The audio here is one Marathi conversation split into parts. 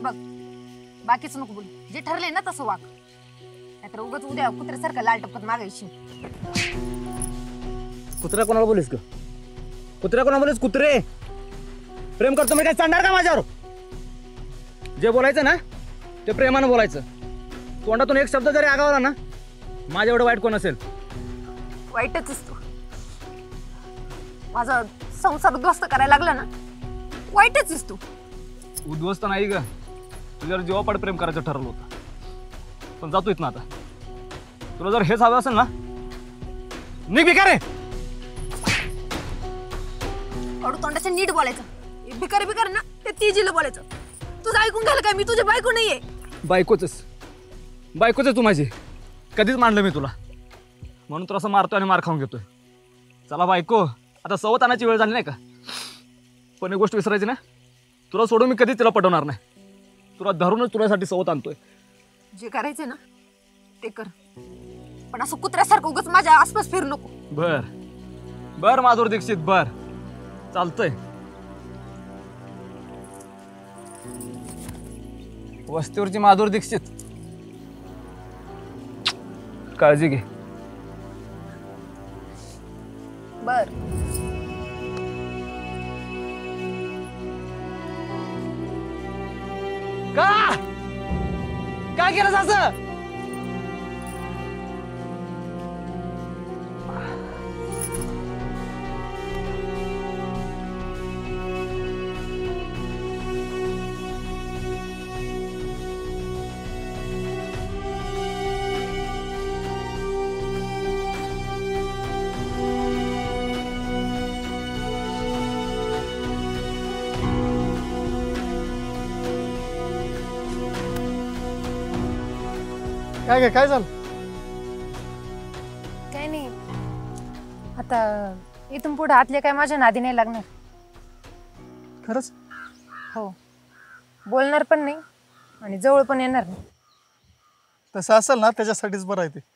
बघ बाकीच नको बोल, जे ठरले ना तसं वाग, नाहीतर उगाच उद्या कुत्र्यासारखं लाल टपकत मागायची. कुत्रा कोणाला बोलीस ग? कुत्र्या कोणाला बोलीस? कुत्रे प्रेम करतो मी काय चालणार का माझ्यावर? जे बोलायचं ना ते प्रेमानं बोलायचं. तोंडातून एक शब्द जरी आगावला ना, माझ्या एवढं वाईट कोण असेल? वाईटच असतो. माझा संसार उद्ध्वस्त करायला लागला ना, वाईटच असतो. उद्ध्वस्त नाही ग, तुझ्यावर जीवापाड प्रेम करायचं ठरवलं होतं, पण जातोय ना आता. तुला जर हेच हवं असेल ना, निघ भिकार रे. कडू तोंडाच्या नीट बोलायचं. भिकार भिकार ना ते तिजीला बोलायचं. तुझं ऐकून घ्यायला काय? मी तुझी बायको नाहीये. बायकोच आहे तू माझी. कधीच मांडलं मी तुला, म्हणून तुला असं मारतोय आणि मार खाऊन घेतोय. चला बायको, आता सवत आणायची वेळ झाली नाही का? पण एक गोष्ट विसरायची ना, तुला सोडून मी कधीच तिला पटवणार नाही. तुला धरूनच तुझ्यासाठी सवत आणतोय. जे करायचंय ना ते कर, पण असं कुत्र्यासारखं उगाच माझ्या आसपास फिरू नको. बर माधुरी दीक्षित, बर चालतंय. वस्तीवरची माधुरी दीक्षित, काळजी घे. बर. काय केलं असं? काय झालं? काय नाही, आता इथून पुढे आतले काय माझ्या नादी नाही लागणार. खरंच? हो, बोलणार पण नाही आणि जवळ पण येणार नाही. तसं असेल ना त्याच्यासाठीच बरं आहे ते.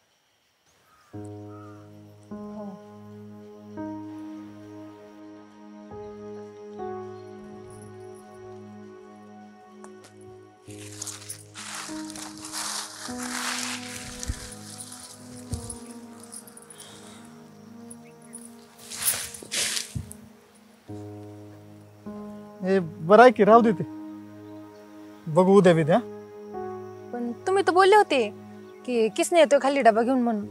हे बरं आहे की राहू दे ते, बघू उद्या बिद्या. पण तुम्ही तर बोलले होते की किसने येतोय खाली डबा घेऊन म्हणून.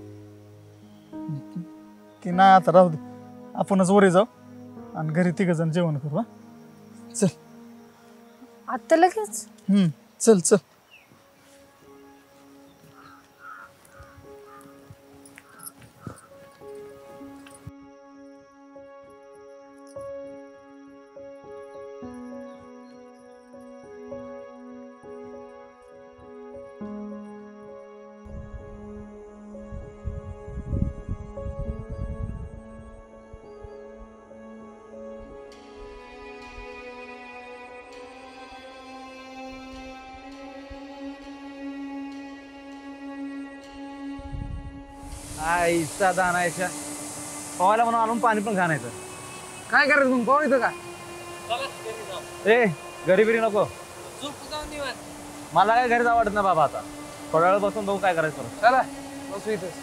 की नाही आता राहू दे, आपणच वरे जाऊ आणि घरी तिघ जण जेवण करू. हा चल. आता लगेच? चल चल. आईचा दानायच्या पवायला म्हणून आणून पाणी पण घाणायचं. काय करायचं मग? पवा इथं का? ए घरी बिरी नको, मला काय घरी जावं वाटत ना बाबा. आता थोड्या वेळ बसून बघू काय करायचं. चला बसू इथं.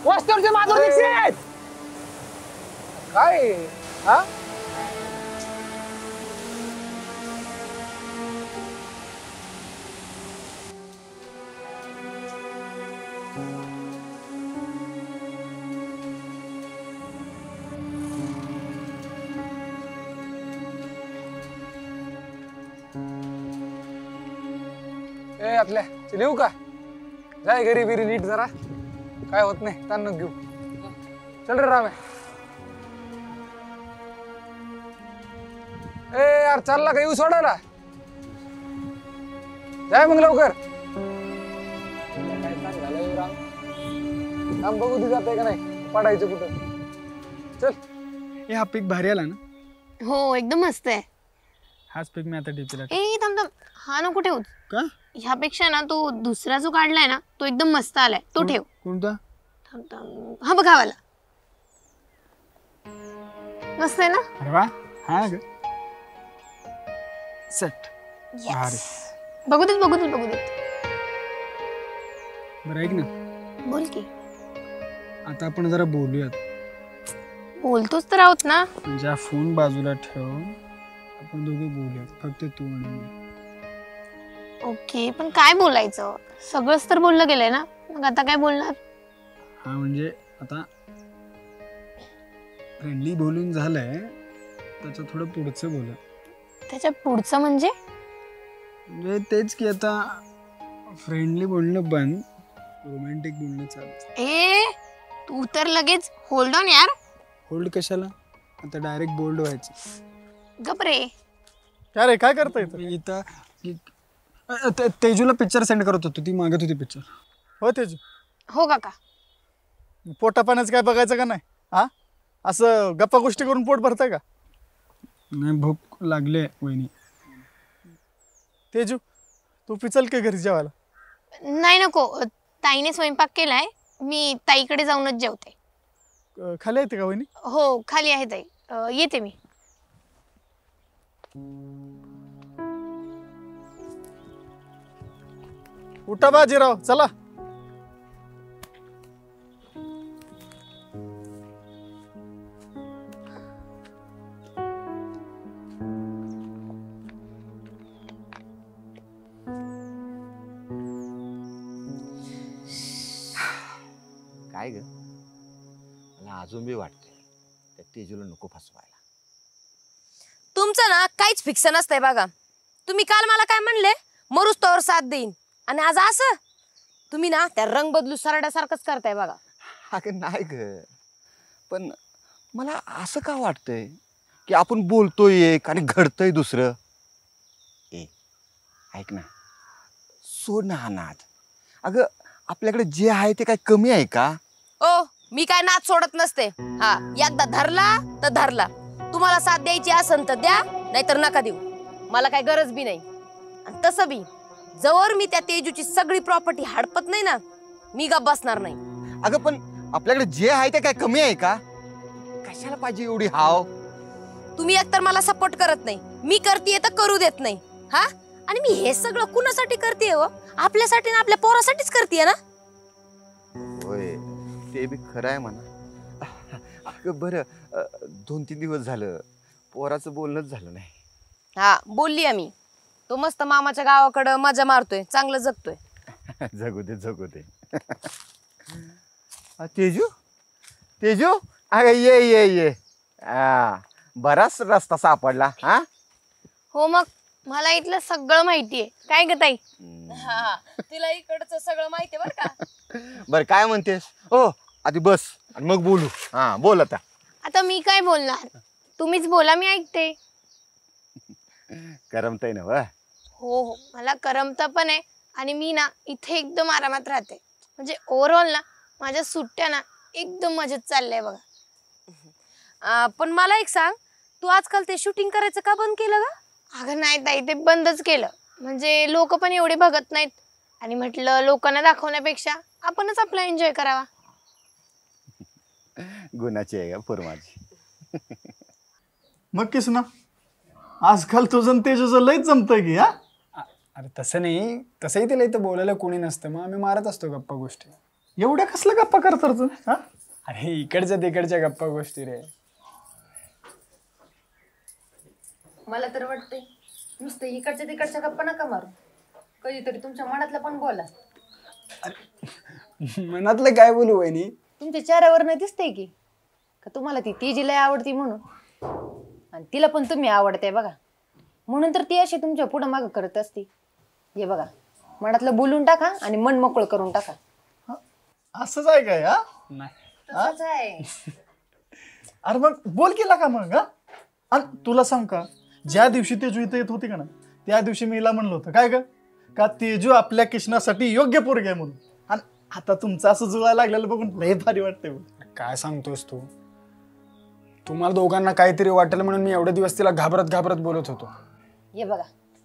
वस्तीवरची माधुरी दीक्षित काय? हा ए आपल्या चल येऊ का? जाय घरी बिरी नीट जरा, काय होत नाही, ताण नको घेऊ. चल रे रामे. ए यार चालला का? येऊ सोडायला. जाय मग लवकर. काय सांग झालं येऊ राम. काम बघू ती जाते का नाही, पडायचं कुठं. चल. हे हा पीक भारी आला ना, हो एकदम मस्त आहे. हाच पिक मी आता डीपीला. ए थांब थांब, हा नको ठेवू. का? ह्यापेक्षा ना तो दुसरा जो काढलाय ना तो एकदम मस्त आलाय, तो ठेव. कोणता? थांब थांब, हा बघ, हा वाला मस्त आहे ना. अरे वा, हा ग सेट. Yes. बघू देत बघू देत बघू देत. बरं ऐक ना, बोल की. आता आपण जरा बोलूयात. बोलतोच तर आहोत ना. म्हणजे हा फोन बाजूला ठेव, आपण दोघे बोलूयात, फक्त तू आणि मी. ओके, पण काय बोलायचं? सगळंच तर बोललं गेलंय ना, मग आता काय बोलणार? हा म्हणजे आता फ्रेंडली बोलून झालंय, त्याचं थोडं पुढचं बोला. त्याच्या पुढचं म्हणजे? म्हणजे तेच की आता फ्रेंडली बोलणं बंद, रोमॅन्टिक बोलणं चालू. ए तू तर लगेच होल्ड ऑन यार. होल्ड कशाला, आता डायरेक्ट बोल्ड व्हायचं. गप रे. काय रे, काय करताय इथं? तेजूला पिक्चर सेंड करत होतो, ती मागत होती पिक्चर. हो तेजू. हो काका. पोटा पाण्याचं काय बघायचं का नाही? हा, असं गप्पा गोष्टी करून पोट भरताय का? नाही, भूक लागले वहिनी. तेजू तू पिचल के घरी जेवायला? नाही नको, ताईने स्वयंपाक केलाय, मी ताईकडे जाऊनच जेवते. खाली येते का वहिनी? हो खाली आहे ताई, येते मी. उठा बाजीराव, चला. काय ग, मला अजून बी वाटतंय त्या तेजूला नको फसवायला. तुमचं ना काहीच फिक्स नसतंय बघा. तुम्ही काल मला काय म्हणले, मरूस तोवर साथ देईन, आणि आज असं तुम्ही ना त्या रंग बदलू सरड्यासारखंच करताय बघा. अगं नाही ग, पण मला असं का वाटतंय की आपण बोलतोय एक आणि घडतंय दुसरं. ए ऐक ना, सोड ना हा नाद. अगं आपल्याकडे जे आहे ते काय कमी आहे का? ओ मी काय नाद सोडत नसते. हा, एकदा धरला तर धरला. तुम्हाला साथ द्यायची असन तर द्या, नाहीतर नका देऊ. मला काय गरज बी नाही. आणि तसं बी जवळ मी त्या तेजूची सगळी प्रॉपर्टी हडपत नाही ना, मी गप बसणार नाही. अगं पण आपल्याकडे जे आहे ते काय कमी आहे का? कशाला पाहिजे एवढी हाव? तुम्ही एकतर मला सपोर्ट करत नाही, मी करतेय तर करू देत नाही. हा, आणि मी हे सगळं कुणासाठी करतेय हो? आपल्यासाठी ना, आपल्या पोरासाठीच करतेय ना. होय, ते बी खरं आहे म्हणा. अगं बरं, 2-3 दिवस झालं पोराचं बोलणंच झालं नाही. हा, बोलली आम्ही. तो मस्त मामाच्या गावाकडं मजा मारतोय, चांगलं जगतोय. जगू दे जगू दे. तेजू तेजू, अगं ये ये ये. बराच रस्ता सापडला. हा हो, मग मला इथलं सगळं माहितीये. काय ग ताई? हा, तिला इकडचं सगळं माहितीये बरं का. बर काय म्हणतेस? हो, आधी बस आणि मग बोलू. हा बोल आता. आता मी काय बोलणार, तुम्हीच बोला, मी ऐकते. करमतय ना वा? हो हो, मला करमत पण आहे, आणि मी ना इथे एकदम आरामात राहते. म्हणजे ओव्हरऑल ना माझ्या सुट्ट्या ना एकदम मजेत चाललंय बघा. पण मला एक सांग, तू आजकाल ते शूटिंग करायचं का बंद केलं ग? अगं नाही ताई, ते बंदच केलं. म्हणजे लोक पण एवढे बघत नाहीत, आणि म्हटलं लोकांना दाखवण्यापेक्षा आपणच आपला एन्जॉय करावा. गुणाची आहे का पोर माझी? मग किस ना, आजकाल तुझं तेजूचं लयच जमतंय की. हा, अरे तसं नाही, तसंही तिला इथं बोलायला कोणी नसतं, मग आम्ही मारत असतो गप्पा गोष्टी. एवढ्या कसल्या गप्पा करतात तू? हा, अरे इकडच्या तिकडच्या गप्पा गोष्टी रे. मला तर वाटतंय नुसतं इकडच्या तिकडच्या गप्पा नका मारू, कधीतरी तुमच्या मनातलं पण बोला. मनातलं काय बोलू वहिनी? तुमच्या चेहऱ्यावर नाही दिसतंय की का तुम्हाला ती तेजी लय आवडती म्हणून, आणि तिला पण तुम्ही आवडताय बघा, म्हणून तर ती अशी तुमच्या पुढं मागं करत असती. हे बघा, मनातलं बोलून टाका आणि मन मोकळं करून टाका. असंच आहे काय? हा, नाही. तसंच आहे. अरे मग बोल केला का मग? हा, आणि तुला सांग का, ज्या दिवशी तेजू इथं येत होती का ना, त्या दिवशी मी हिला म्हणलं होतं काय ग, का तेजू आपल्या किशनासाठी योग्य पोरगी आहे म्हणून. आणि आता तुमचं असं जुळायला लागलेलं बघून लय भारी वाटतंय. काय सांगतोस तू? तुम्हाला दोघांना काहीतरी वाटेल म्हणून मी एवढे दिवस तिला घाबरत घाबरत बोलत होतो. हे बघा,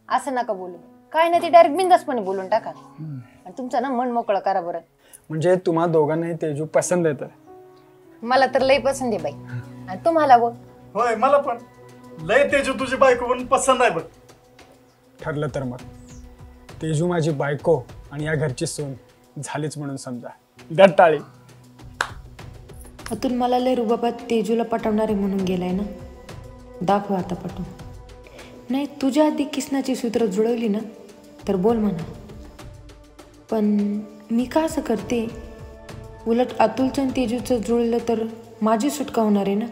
असं नका बोलू. काय नाही, ते डायरेक्ट बिंदासपणे बोलून टाका आणि तुमचं ना मन मोकळं करा बरं. म्हणजे तुम्हा दोघांनाही तेजू पसंत येतं. मला तर लई पसंत आहे बाई. आणि तुम्हाला बोल. होय मला पण लय तेजू तुझी बायको म्हणून पसंत आहे बघ. ठरलं तर मग तेजू माझी बायको आणि या घरची सून झालीच म्हणून समजा. द्या टाळी. अतुल मला लय रुबाबात तेजूला पटवणारे म्हणून गेलाय ना, दाखव आता पटवून. नाही तुझ्या आधी किसनाची सूत्र जुळवली ना तर बोल म्हणा, पण मी का असं करते? उलट अतुलचं आणि तेजूचं जुळलं तर माझी सुटका होणार आहे ना.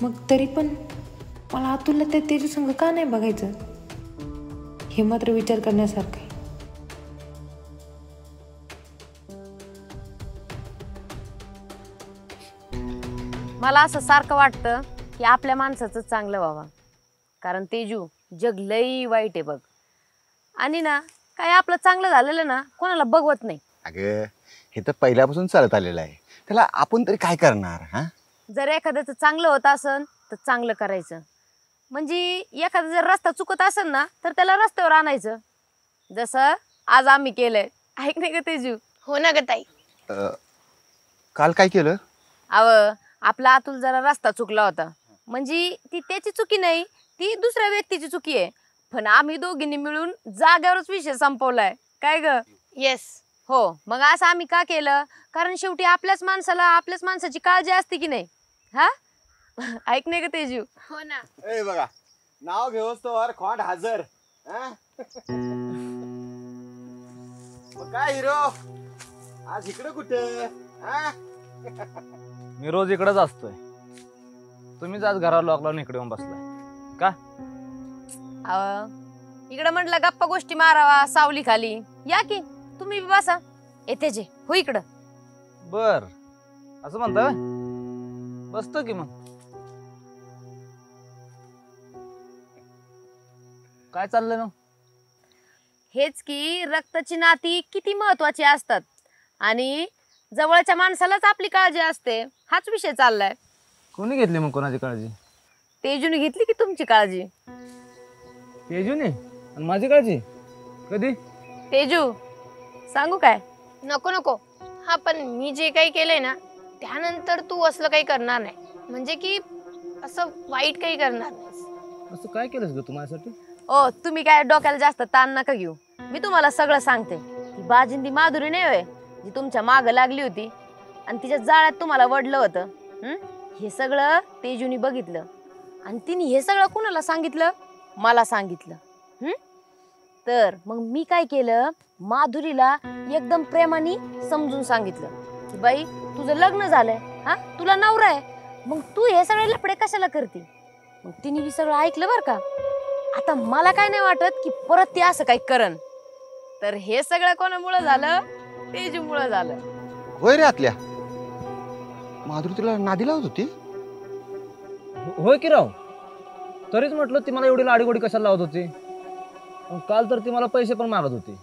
मग तरी पण मला अतुलला त्या तेजू संग का नाही बघायचं, हे मात्र विचार करण्यासारखं आहे. मला असं सारखं वाटतं की आपल्या माणसाचं चांगलं व्हावं, कारण तेजू जग लई वाईट आहे बघ. आणि ना काय आपलं चांगलं झालेलं ना कोणाला बघवत नाही. अगं हे तर पहिल्यापासून चालत आलेलं आहे, त्याला आपण तरी काय करणार? हा, जर एखाद्याचं चांगलं होत असन तर चांगलं करायचं. म्हणजे एखादा जर रस्ता चुकत असेल ना तर त्याला रस्त्यावर आणायचं, जसं आज आम्ही केलंय. ऐक नाही का तेजू? हो ना ग ताई. काल काय केलं? अव आपला अतुल जरा रस्ता चुकला होता, म्हणजे ती त्याची चुकी नाही, ती दुसऱ्या व्यक्तीची चुकी आहे. पण आम्ही दोघींनी मिळून जाग्यावरच विषय संपवलाय. काय ग? येस. हो, मग असं आम्ही का केलं? कारण शेवटी आपल्याच माणसाला आपल्याच माणसाची काळजी असते की नाही? हा ऐक नाही का तेजू? हो ना. ए बघा, नाव घेऊस तो खोंड हजर. मग काय हिरो आज इकडे कुठे? मी रोज इकडेच असतोय, तुम्हीच आज घराला लॉक लावून इकडे येऊन बसलाय का? इकडे म्हटलं गप्पा गोष्टी मारावा सावली खाली. या की तुम्ही बी बसा. येते जे हो इकडं. बर, असं म्हणताय? बसतो की मग. काय चाललंय ना? हेच की रक्ताची नाती किती महत्वाची असतात आणि जवळच्या माणसालाच आपली काळजी असते, हाच विषय चाललाय. कोणी घेतली मग कोणाची काळजी? तेजूने घेतली की तुमची काळजी. तेजूने? आणि माझी काळजी कधी? तेजू सांगू काय? नको नको. हा पण मी जे काही केलंय ना त्यानंतर तू असलं काही करणार नाही, म्हणजे की असं वाईट काही करणार नाही. असं काय केलंस ग तू माझ्यासाठी? ओ तुम्ही काय डोक्याला जास्त ताण नका घेऊ. मी तुम्हाला सगळं सांगते. ती बाजिंदी माधुरी नाही होय जी तुमच्या माग लागली होती आणि तिच्या जाळ्यात तुम्हाला वडलं होतं, हे सगळं तेजूनी बघितलं आणि तिने हे सगळं कुणाला सांगितलं? मला सांगितलं. तर मग मी काय केलं, माधुरीला एकदम प्रेमाने समजून सांगितलं की बाई तुझं लग्न झालंय, हा तुला नवरा आहे, मग तू हे सगळे लफडे कशाला करते? मग तिने बी सगळं ऐकलं बरं का. आता मला काय नाही वाटत की परत ती असं काही करन. तर हे सगळं कोणामुळं झालं? तेजूमुळं झालं. होय रे आतल्या, माधुरी तुला नादी लावत होती? होय की राव, तरीच म्हटलं ती मला एवढी लाडीगोडी कशाला लावत होती. काल तर ती मला पैसे पण मागत होती.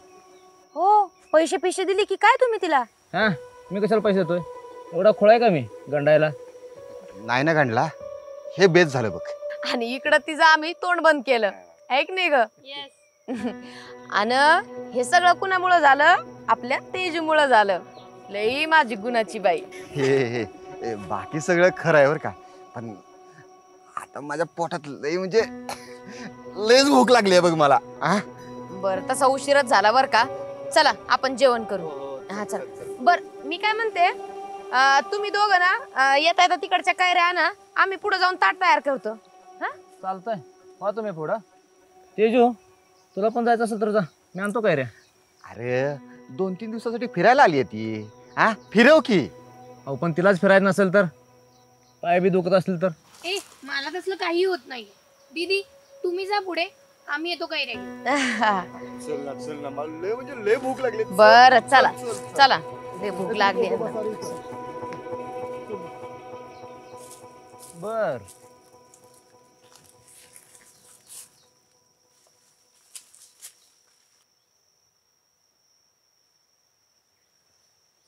हो, पैसे दिले की काय तुम्ही तिला? हा, मी कशाला पैसे देतोय? एवढा खोळाय का मी गंडायला? नाही ना गांडला, हे बेस झालं बघ. आणि इकडं तिचं आम्ही तोंड बंद केलं. ऐक नाही ग? आणि हे सगळं कुणामुळं झालं? आपल्या तेजूमुळं झालं. लई माझी गुणाची बाई. हे बाकी सगळं खरं आहे बरं का, पण आता माझ्या पोटात लय म्हणजे लयच भूक लागली आहे बघ मला. बरं तसा उशीरच झाला बर का. चला आपण जेवण करू. हा चल. बर मी काय म्हणते, तुम्ही दोघं ना येता येता तिकडच्या कायऱ्या आणा, आम्ही पुढे जाऊन ताट तयार करतो. हा चालतंय, वा तुम्ही पुढं. तेजू तुला पण जायचं असेल तर जा, मी आणतो काय रे. अरे 2-3 दिवसासाठी फिरायला आली आहे ती. फिरव की. अहो पण तिलाच फिरायचं नसेल तर, पाय बी दुखत असतील तर? ए मला तसलं काही होत नाही. दीदी तुम्ही जा पुढे, आम्ही येतो काही रे. चल ना मला लय म्हणजे लय भूक लागली. बर चला चला, लय भूक लागली. बर.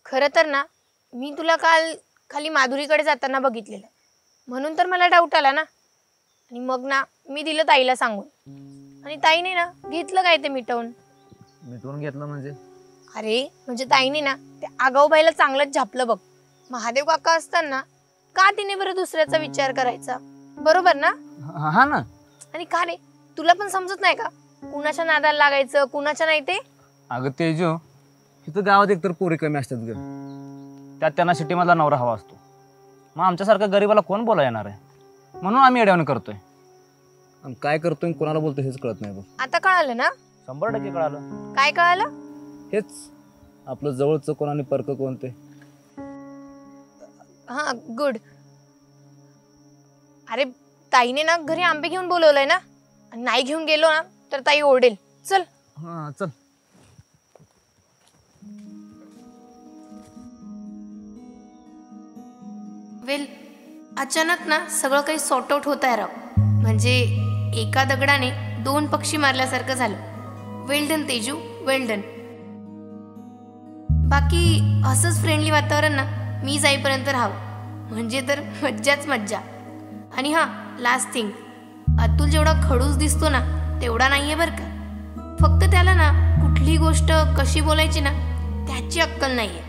खरं तर ना मी तुला काल खाली माधुरीकडे जाताना बघितलेलं, म्हणून तर मला डाऊट आला ना. आणि मग ना मी दिलं ताईला सांगून, आणि ताईने ना घेतलं काय ते मिटवून. मिटवून घेतलं म्हणजे? अरे म्हणजे ताईने ना ते आगाऊबाईला चांगलंच झापलं बग. महादेव काका असताना का तिने बरं दुसऱ्याचा विचार करायचा, बरोबर ना? हा ना. आणि का रे, तुला पण समजत नाही का कुणाच्या नादाला लागायचं कुणाच्या नाही ते? अगं तेजू, इथं गावात एकतर पोरी कमी असतात ग, त्यात त्यांना सिटीमधला नवरा हवा असतो. मग आमच्यासारखा गरीबाला कोण बोला येणार आहे? म्हणून आम्ही येड्यावणी करतोय. आणि काय करतोय कोणाला बोलतोय हेच कळत नाही बघ. आता कळालं ना? 100% कळालं. काय कळालं? हेच आपलं जवळचं कोण आणि परक कोण ते. हा गुड. अरे ताईने ना घरी आंबे घेऊन बोलवलंय ना, आणि नाही घेऊन गेलो ना तर ताई ओरडेल. चल. हा चल. वेल, अचानक ना सगळं काही सॉर्ट आउट होत आहे राव. म्हणजे एका दगडाने 2 पक्षी मारल्यासारखं झालं. वेल डन तेजू, वेल डन. बाकी असंच फ्रेंडली वातावरण ना मी जाईपर्यंत राहावं, म्हणजे तर मज्जाच मज्जा. आणि हां, लास्ट थिंग, अतुल जेवढा खडूस दिसतो ना तेवढा नाहीये बरं का. फक्त त्याला ना कुठली गोष्ट कशी बोलायची ना त्याची अक्कल नाहीये.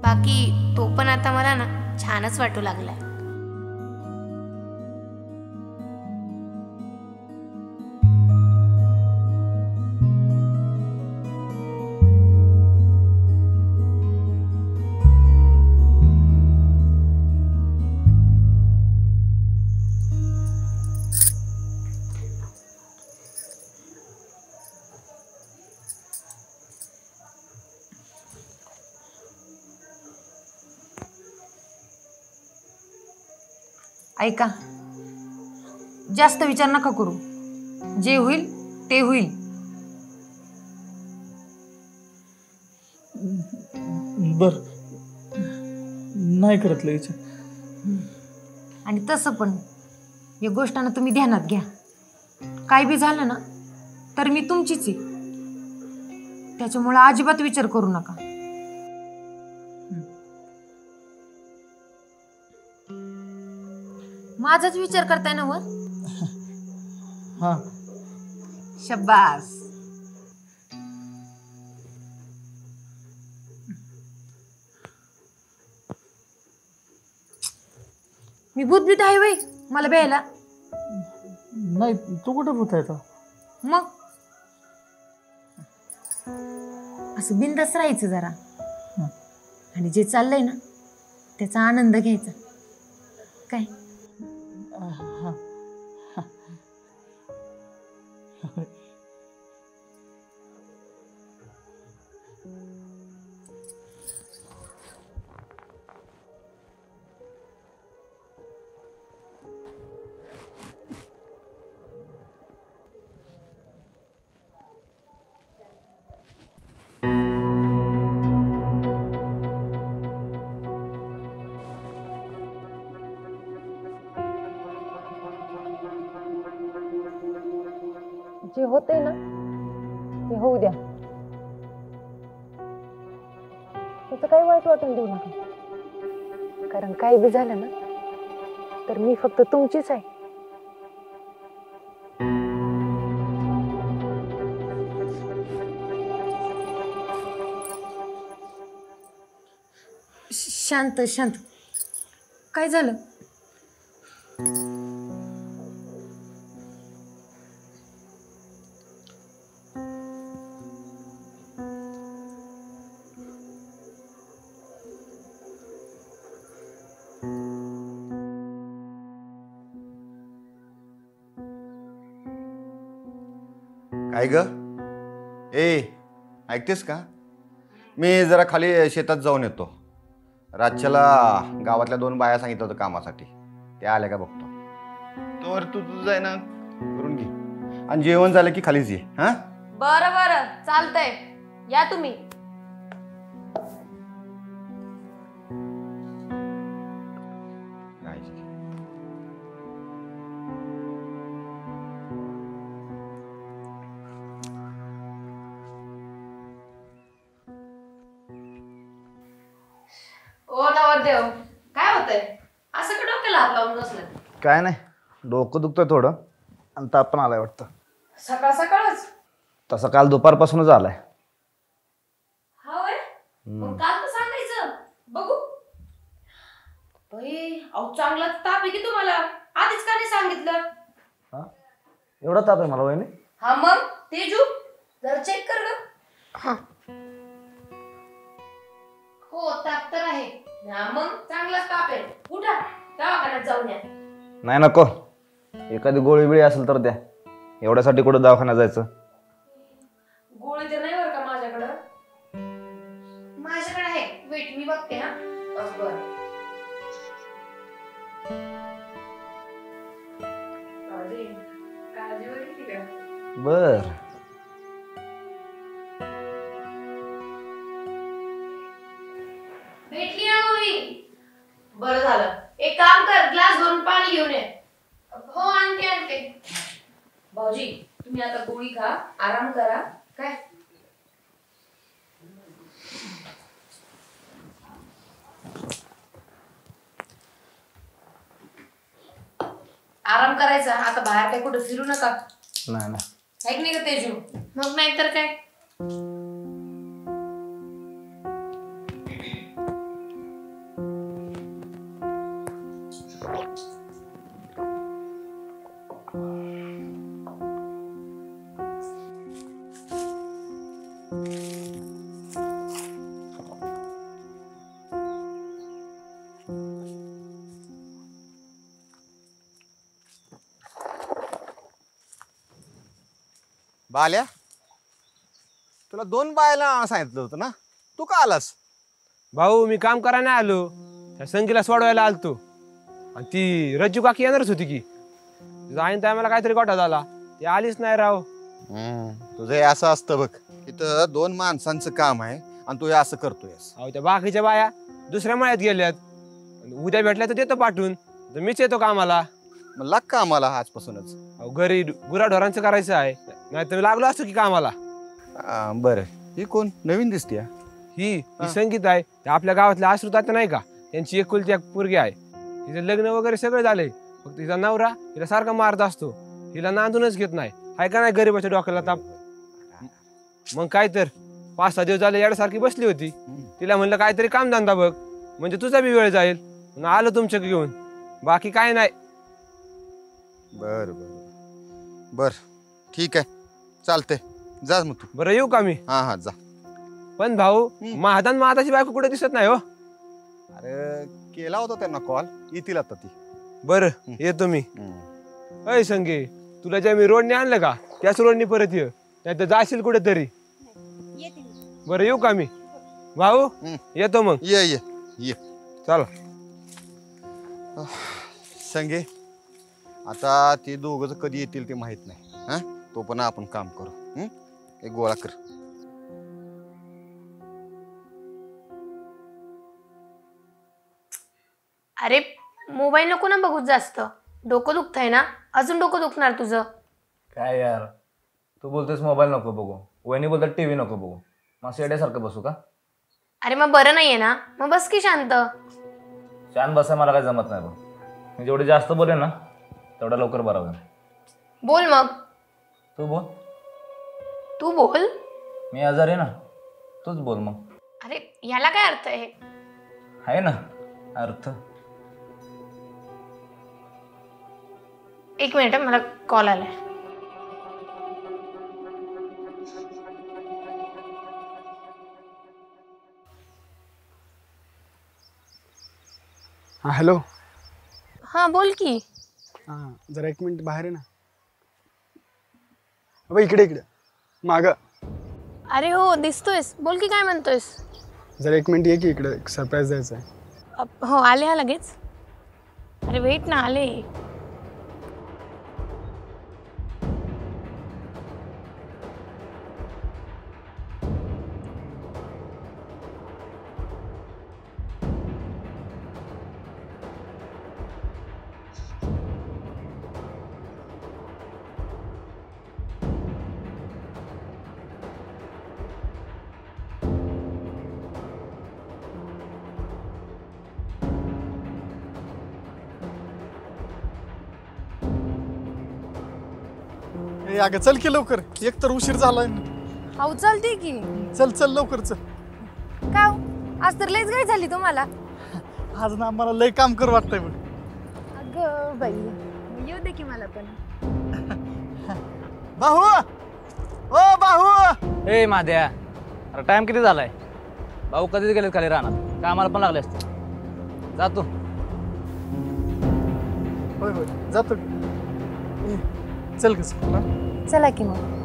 बाकी तो पण आता मला ना छानच वाटू लागलाय. ऐका, जास्त विचार नका करू, जे होईल ते होईल. बर, नाही करत लगेच. आणि तसं पण या गोष्टांना तुम्ही ध्यानात घ्या. काय बी झालं ना तर मी तुमचीच आहे, त्याच्यामुळे अजिबात विचार करू नका. माझाच विचार करताय ना वर? हा. शब्बास. मी भूतभीत आहे वय मला भ्यायला? नाही, तू कुठं भूत आहे आता? मग असं बिंदास राहायचं जरा, आणि जे चाललंय ना त्याचा आनंद घ्यायचा. काय? जे होते ना ते होऊ द्या, त्याचं काही वाईट वाटून देऊ नका. कारण काही बी झालं ना तर मी फक्त तुमचीच आहे. शांत शांत. काय झालं? काय ग? ऐकतेस का? मी जरा खाली शेतात जाऊन येतो. रातच्याला गावातल्या 2 बाया सांगितलं होतं कामासाठी, त्या आल्या का बघतो. तोवर तू तुझं आहे ना करून घे, आणि जेवण झालं की खालीच ये. हा, बरं बरं, चालतंय, या तुम्ही. ओ नवरदेव, काय होतंय? असं का डोक्याला हात लावून बसलं? काय नाही, डोकं दुखतंय थोडं आणि ताप पण आलाय वाटतं. सकाळ सकाळच? तसं काल दुपारपासूनच आलाय. हा होय? मग काल तर सांगायचं. बघू. अहो चांगला ताप आहे की तुम्हाला, आधीच का नाही सांगितलं? हा, एवढा ताप आहे मला वहिनी? हा मग तेजू जरा चेक कर ग. हा हो, ताप तर आहे. हा मग चांगलाच ताप आहे. उठा दवाखान्यात जाऊन या. नाही नको, एखादी गोळी बिळी असेल तर द्या. एवढ्यासाठी कुठं दवाखान्यात जायचं? गोळी तर नाही बरं का माझ्याकडं. माझ्याकडे आहे, वेट मी बघते. हा बरं. काळजी वगैरे का? बर. भेटली ना गोळी? बरं झालं. एक काम कर, ग्लास भरून पाणी घेऊन ये. हो आणते आणते. भाऊजी तुम्ही आता गोळी खा, आराम करा. काय आराम करायचा. आता बाहेर काय कुठं फिरू नका. नाही नाही. ऐक नाही का तेजू? मग नाही तर काय. बाल्या, तुला 2 बायला सांगितलं होतं ना, तू का आलास? भाऊ मी काम करायला नाही आलो, त्या संगीला सोडवायला आलतो. आणि ती रज्जू काकी येणारच होती की, जाईन टायमाला काहीतरी गोठा झाला, ती आलीच नाही राव. तुझं हे असं असतं बघ, इथं 2 माणसांचं काम आहे आणि तू हे असं करतोयस. अहो त्या बाकीच्या बाया दुसऱ्या मळ्यात गेल्यात, उद्या भेटल्या तर देतो पाठवून, तर मीच येतो कामाला. मग लाग कामाला आजपासूनच. अहो घरी गुराढोरांचं करायचं आहे, नाही तर लागलो असतो की कामाला. बरं, ही कोण नवीन दिसते? ही संगीत आहे, त्या आपल्या गावातल्या आश्रुतात नाही का, त्यांची एकुलती एक पोरगी आहे. तिचं लग्न वगैरे सगळं झालंय, फक्त तिचा नवरा तिला सारखा मारत असतो, हिला नांदूनच घेत नाही. आहे का नाही गरीबाच्या डोक्याला ताप. मग काय तर 5-6 दिवस झाले येड्यासारखी बसली होती. तिला म्हणलं काहीतरी काम धंदा बघ, म्हणजे तुझा बी वेळ जाईल. आलो तुमच्या घेऊन, बाकी काय नाही. बर बर बर, ठीक आहे, चालतंय, जा मग तू. बरं येऊ का मी? हा हा जा. पण भाऊ महादान महादाची बायको कुठे दिसत नाही हो. अरे केला होता त्यांना कॉल, येतील आता ती. बरं येतो मी. अय संगे, तुला ज्या मी रोडने आणलं का त्याच रोडने परत ये, नाही तर जाशील कुठेतरी. बरं येऊ का मी? भाऊ येतो मग. ये ये ये. चला. संगे, आता ते दोघं कधी येतील ते माहित नाही. हा, तो पण आपण काम करू. एक गोळा कर. अरे मोबाईल नको ना बघूच जास्त, डोकं दुखतंय ना, अजून डोकं दुखणार तुझं. काय यार, तू बोलतेस मोबाईल नको बघू, वहिनी बोलतात टीव्ही नको बघू, मग येड्यासारखं बसू का? अरे मग बरं नाहीये ना, मग बस की शांत. शांत बसाय मला काय जमत नाही बघ. मी जेवढे जास्त बोले ना तेवढा लवकर बरा होईल. बोल मग. तू बोल. तू बोल. मी आजारी आहे ना, तूच बोल मग. अरे याला काय अर्थ आहे ना अर्थ. एक मिनिट, मला कॉल आलाय. हां हॅलो. हां बोल की. हां जरा 1 मिनिट बाहेर आहे ना. अबे इकडे इकडे मागं. अरे हो दिसतोयस, बोल की काय म्हणतोयस. जरा 1 मिनिट ये की इकडे, एक सरप्राईज द्यायचं आहे. हो आले हा लगेच. अरे वेट ना, आले. ए अगं चल की लवकर, एक तर उशीर झालाय. अहो चालते की. चल चल लवकर चल. का हो? आज तर लयच घाई झाली तुम्हाला. आज ना मला लय काम कर वाटतंय बघ. अगं बाई, येऊ दे की मला पण. बाहू, ओ बाहू. ए माद्या, अरे टाइम किती झालाय? भाऊ कधीच गेलेत खाली राहणार, कामाला पण लागले असते. जातो. होय होय जातो. चल कस चला की मग.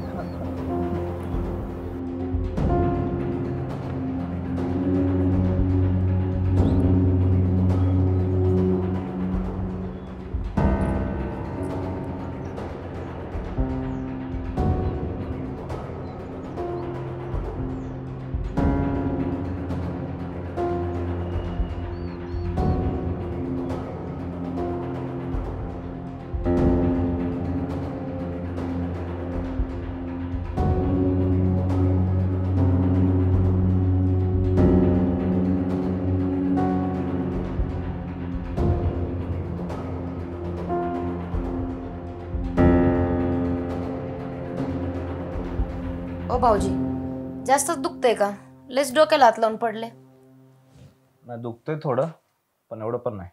ओ भाऊजी, जास्तच दुखतंय का? लयच डोक्याला हात लावून पडले. नाही दुखतंय थोडं, पण एवढं पण नाही.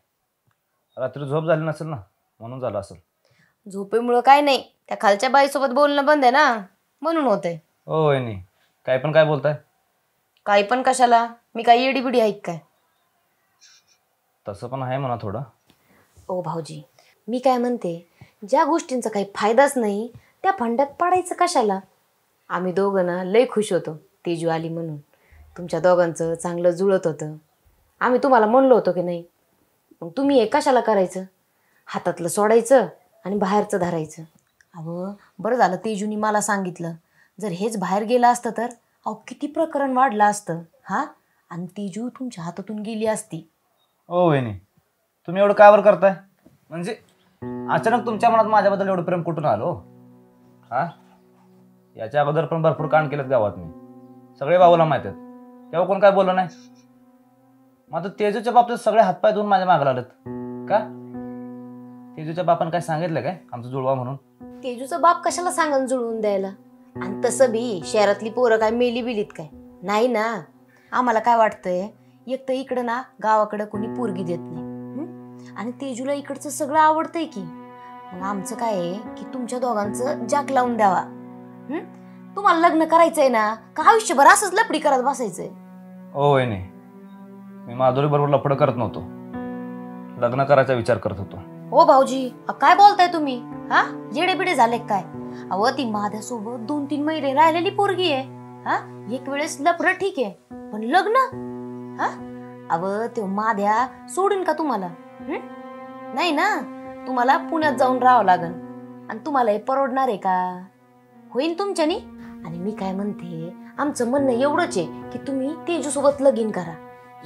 रात्री झोप झाली नसेल ना, म्हणून झालं असेल. झोपेमुळं काय नाही, त्या खालच्या बाईसोबत बोलणं बंद आहे ना, म्हणून होतंय. ओ वहिनी, काय पण काय बोलताय? काही पण कशाला? मी काय येडी बिडी ऐक काय? तसं पण आहे म्हणा थोडं. ओ भाऊजी, मी काय म्हणते, ज्या गोष्टींचा काही फायदाच नाही त्या फंड्यात पडायचं कशाला? आम्ही दोघं ना लय खुश होतो तेजू आली म्हणून. तुमच्या दोघांचं चांगलं जुळत होतं. आम्ही तुम्हाला म्हणलो होतो की नाही, मग तुम्ही हे कशाला करायचं? हातातलं सोडायचं आणि बाहेरचं धरायचं. अहो बरं झालं तेजूनी मला सांगितलं. जर हेच बाहेर गेलं असतं तर अहो किती प्रकरण वाढलं असतं. हा, आणि तेजू तुमच्या हातातून गेली असती. ओ वहिनी, तुम्ही एवढं काय बरं करताय? म्हणजे अचानक तुमच्या मनात माझ्याबद्दल एवढं प्रेम कुठून आलो? हा, याच्या अगोदर पण भरपूर कांड केलेत गावात मी. सगळे बाबूला माहित आहेत, तेव्हा कोण काय बोललं नाही. मग आता तेजूच्या बाबतीत सगळे हातपाय धुवून माझ्या मागे लागलेत का? तेजूच्या बापानं काय सांगितलं काय आमचं जुळवा म्हणून? तेजूचा बाप कशाला सांगन जुळवून द्यायला? आणि तसं बी शहरातली पोरं काय मेली बिलीत काय? नाही ना. आम्हाला काय वाटतंय, एक तर इकडं ना गावाकडं कोणी पोरगी देत नाही, आणि तेजूला इकडचं सगळं आवडतंय की. मग आमचं काय आहे की तुमच्या दोघांचं जाक लावून द्यावा. तुम्हाला लग्न करायचंय ना, का आयुष्यभर असंच लपडी करत बसायचंय? ओ वहिनी, मी माधुरी बरोबर लफडं करत नव्हतो, लग्न करायचा विचार करत होतो. हो भाऊजी, काय बोलताय तुम्ही? हा, येडे बिडे झाले काय? अहो ती माझ्यासोबत 2-3 महिने राहिलेली पोरगी आहे. हा, एक वेळेस लफडं ठीक आहे, पण लग्न? हा, अहो तो माध्या सोडून का तुम्हाला? नाही ना, तुम्हाला पुण्यात जाऊन राहावं लागन. आणि तुम्हाला हे परवडणार आहे का? होईल तुमच्यानी. आणि मी काय म्हणते, आमचं म्हणणं एवढंच आहे की तुम्ही तेजू सोबत लगीन करा.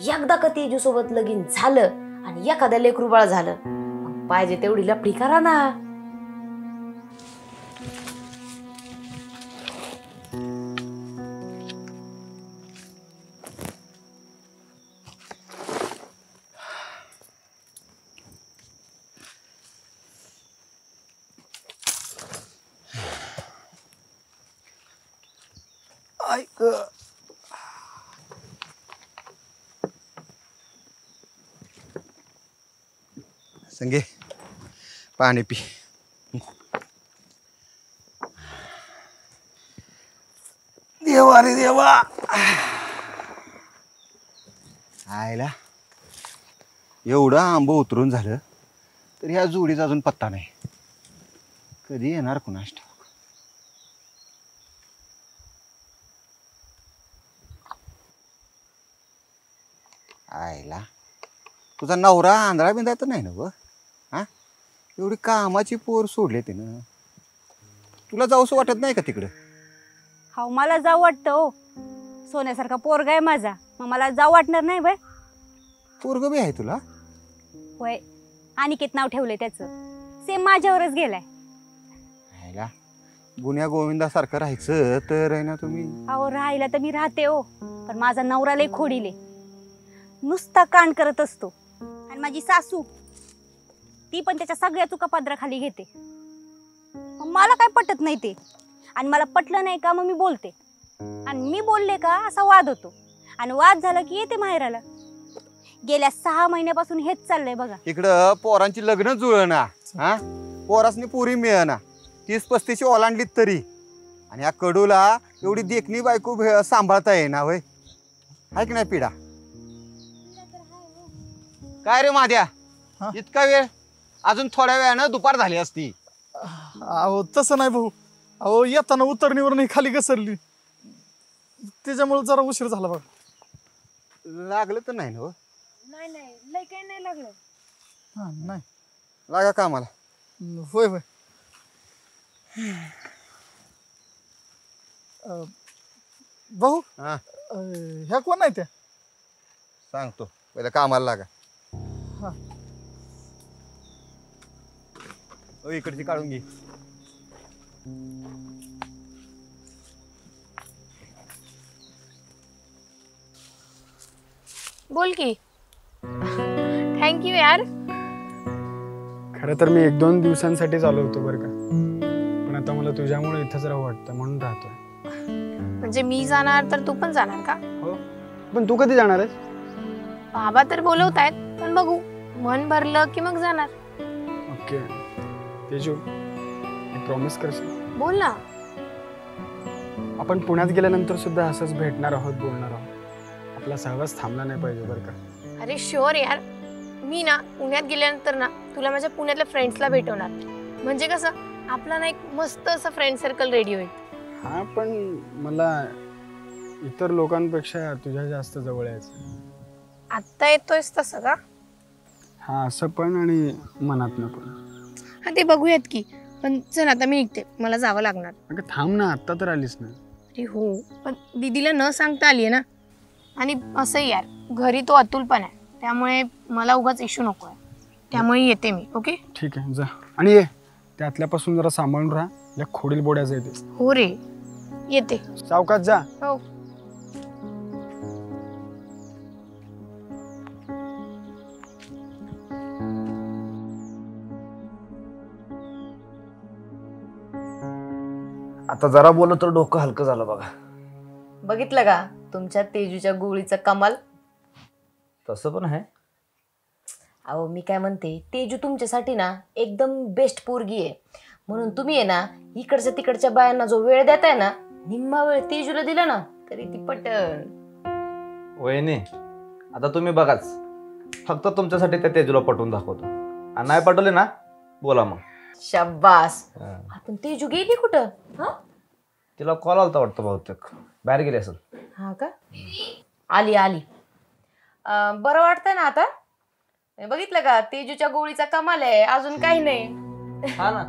एकदा का तेजू सोबत लगीन झालं आणि एखाद्या लेकरू बाळ झालं, मग पाहिजे तेवढी लफडी करा ना. संगे पाणी पी. देवा रे देवा, आयला एवढं आंब उतरून झालं तर ह्या जोडीचा अजून पत्ता नाही. कधी येणार कुणास ठाऊक. आयला तुझा नवरा आंधळा बिंदा तर नाही ना व? हा, एवढी कामाची पोर सोडले तिनं. तुला जाऊसं वाटत नाही का तिकडं? हा, मला जाऊ वाटतं हो. सोन्यासारखा पोरगा आहे माझा, मग मला जाऊ वाटणार नाही बाय. पोरग बी आहे तुला? होय, अनिकेत नाव ठेवलंय त्याचं. सेम माझ्यावरच गेलाय. आयला गुन्ह्या गोविंदासारखं राहायचं तर आहे ना तुम्ही. अहो राहायला तर मी राहते हो, पण माझा नवरा लय खोडीले, नुसता कांड करत असतो. आणि माझी सासू ती पण त्याच्या सगळ्या चुका पदराखाली घेते. मला काय पटत नाही ते. आणि मला पटलं नाही का मग मी बोलते, आणि मी बोलले का असा वाद होतो, आणि वाद झाला की येते माहेराला. गेल्या 6 महिन्यापासून हेच चाललंय बघा. इकडं पोरांची लग्न जुळना, हा पोरासनी पुरी मिळना, 30-35 ओलांडलीत तरी, आणि या कडूला एवढी देखणी बायको सांभाळता येईना वय. आहे की नाही पिढा? काय रे माझ्या, इतका वेळ? अजून थोड्या वेळानं दुपार झाली असती. अहो तसं नाही भाऊ, अहो येताना उतरणीवर नाही खाली घसरली, त्याच्यामुळे जरा उशीर झाला बघ. लागलं तर नाही ना? नाही नाही, लय काही नाही लागलं. हा नाही लागा कामाला. होय होय. भाऊ ह्या कोण आहे त्या? सांगतो, पहिला कामाला लागा. हा. इकडची काढून घे. बोल की. थँक्यू यार. खरं तर मी 1-2 दिवसांसाठीच आलो होतो बरं का, पण आता मला तुझ्यामुळे इथंच राहू वाटतं म्हणून राहतोय. म्हणजे मी जाणार तर तू पण जाणार का? हो, पण तू कधी जाणार आहेस? बाबा तर बोलवतायत, पण बघू, मन भरलं की मग जाणार. ओके तेजू, प्रॉमिस करशील? बोल ना. आपण पुण्यात गेल्यानंतर सुद्धा असंच भेटणार आहोत, बोलणार आहोत. आपला सहवास थांबला नाही पाहिजे बरं का. अरे शुअर यार. मी ना पुण्यात गेल्यानंतर ना तुला माझ्या पुण्यातल्या फ्रेंड्सला भेटवणार. म्हणजे कसं आपला ना एक मस्त असं फ्रेंड सर्कल रेडी होईल. हा, पण मला इतर लोकांपेक्षा तुझ्या जास्त जवळ यायचं. आत्ता येतोयस तसं का? हा, असं पण आणि मनातनं पण. हा, ते बघूयात की. पण चल आता मी निघते, मला जावं लागणार. अगं थांब ना, आत्ता तर आलीस ना. अरे हो, पण दीदीला न सांगता आली आहे ना. आणि असंही यार, घरी तो अतुल पण आहे, त्यामुळे मला उगाच इश्यू नको आहे. त्यामुळे येते मी. ओके ठीक आहे, जा. आणि ये त्यातल्यापासून जरा सांभाळून राहा, या खोडील बोड्याचं येते. हो रे, येते. सावकाश जा. हो. आता जरा बोललो तर डोकं हलकं झालं बघा. बघितलं का तुमच्या तेजूच्या गोळीचा कमाल? तसं पण आहे. अहो मी काय म्हणते, तेजू तुमच्यासाठी ना एकदम बेस्ट पोरगी आहे. म्हणून तुम्ही आहे ना इकडच्या तिकडच्या बायांना जो वेळ देताय ना, निम्मा वेळ तेजूला दिला ना तरी ती पटन. वहिनी, आता तुम्ही बघाच, फक्त तुमच्यासाठी त्या तेजूला पटवून दाखवतो, आणि नाही पटवले ना बोला मग. शाबास. पण तेजू गेली कुठं? हा, तिला कॉल आलता वाटतं, बहुतेक बाहेर गेली असेल. हा का? आली आली. बरं वाटतंय ना आता? बघितलं का तेजूच्या गोळीचा कमाल आहे, अजून काही नाही. हा ना,